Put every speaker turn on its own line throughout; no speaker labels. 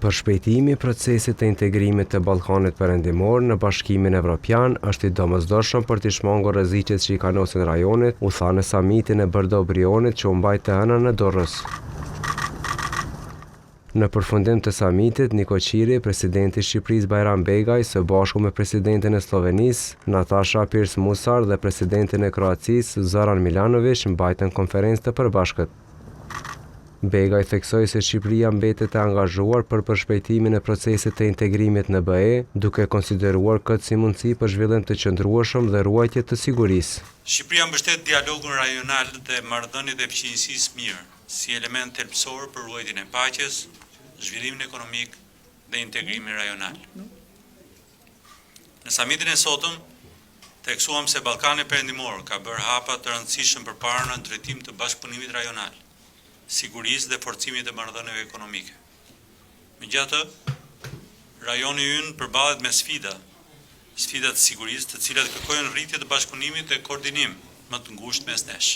Për shpejtimi i procesit të integrimit të Ballkanit Perëndimor në Bashkimin Evropian është i domosdoshëm për të shmangur rreziqet që i kanosin rajonit, u tha në samitin e Brdo-Brionit që u mbajt të hënën në Durrës. Në përfundim të samitit, Niko Qiri, presidenti i Shqipërisë Bajram Begaj, së bashku me presidentin e Slovenisë, Nataša Pirc Musar dhe presidentin e Kroacisë, Zoran Milanović, mbajtën konferencë të përbashkët. Begaj theksoi se Shqipëria mbetet e angazhuar për përshpejtimin e procesit të integrimit në BE, duke konsideruar këtë si mundësi për zhvillim të qëndrueshëm dhe ruajtje të sigurisë.
Shqipëria mbështet dialogun rajonal dhe marrëdhëniet e përgjegjësisë mirë, si element thelbësor për ruajtjen e paqes, zhvillimin ekonomik dhe integrimin rajonal. Në samitin e sotëm, theksuam se Ballkani Perëndimor ka bërë hapa të rëndësishëm përpara në drejtim të bashkëpunimit rajonal, sigurisë dhe forcimit të marrëdhënieve ekonomike. Megjithatë, rajoni ynë përballet me sfida të sigurisë, të cilat kërkojnë rritje të bashkëpunimit dhe koordinim më të ngushtë mes nesh.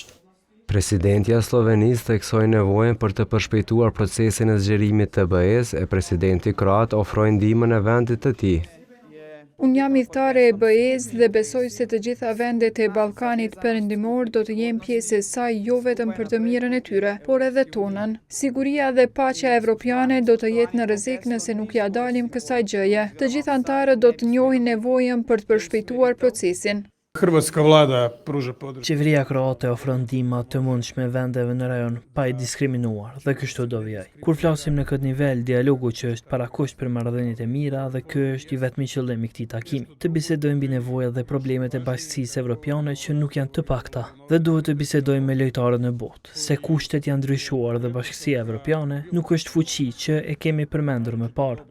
Presidentja e Slovenisë theksoi nevojën për të përshpejtuar procesin e zgjerimit të BE-s e presidenti kroat ofroi ndihmën e vendit të tij.
Unë jam udhëtare e BE-s dhe besoj se të gjitha vendet e Ballkanit Perëndimor do të jenë pjesë e saj jo vetëm për të mirën e tyre, por edhe tonën. Siguria dhe paqja evropiane do të jetë në rrezik nëse nuk ja dalim kësaj gjëje. Të gjithë anëtarët do të njohin nevojën për të përshpejtuar procesin.
Qeveria kroate ofron ndihma të mundshme vendeve në rajon pa i diskriminuar dhe kështu do vijoj. Kur flasim në këtë nivel, dialogu që është parakusht për marrëdhëniet e mira dhe ky është i vetmi qëllim i këtij takimi. Të bisedojmë mbi nevojat dhe problemet e bashkisë evropiane që nuk janë të pakta dhe duhet të bisedojmë me lojtarët në botë, se kushtet janë ndryshuar dhe bashkësia evropiane nuk është fuqi që e kemi përmendur më parë.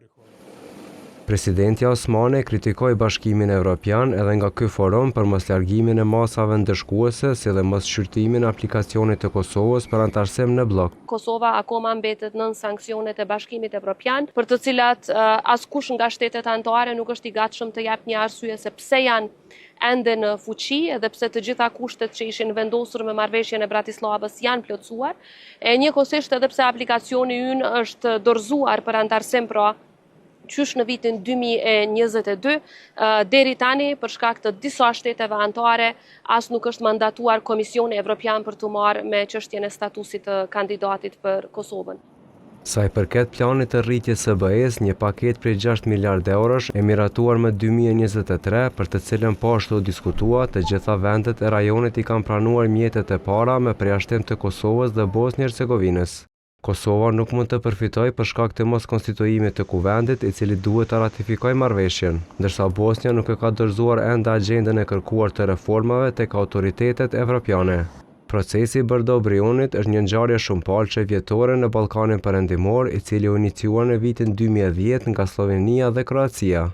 Presidentja Osmane kritikoi Bashkimin Evropian edhe nga ky forum për moslargimin e masave ndëshkuese, si dhe mosshqyrtimin e aplikacionit të Kosovës për antarësim në blok.
Kosova akoma mbetet nën sanksionet e Bashkimit Evropian, për të cilat askush nga shtetet anëtare nuk është i gatshëm të jap një arsye se pse janë ende në fuqi, edhe pse të gjitha kushtet që ishin vendosur me marrëveshjen e Bratislavës janë plotësuar, e njëkohësisht edhe pse aplikacioni ynë është dorëzuar për antarësim qysh në vitin 2022, deri tani për shkak të disa shteteve anëtare as nuk është mandatuar Komisioni Evropian për të marrë me çështjen e statusit të kandidatit për Kosovën.
Sa i përket planit të rritjes së BE-s, një paketë prej 6 miliardë eurosh e miratuar më 2023, për të cilën po ashtu diskutuar, të gjitha vendet e rajonit i kanë pranuar mjetet e para me përjashtim të Kosovës dhe Bosnjë-Hercegovinës. Kosova nuk mund të përfitojë për shkak të mos konstituimit të kuvendit, i cili duhet të ratifikojë marrëveshjen, ndërsa Bosnia nuk e ka dorëzuar ende agjendën e kërkuar të reformave tek autoritetet evropiane. Procesi i Brdo-Brionit është një ngjarje shumëpalçe vjetore në Ballkanin Perëndimor, i cili u iniciuar në vitin 2010 nga Slovenia dhe Kroacia.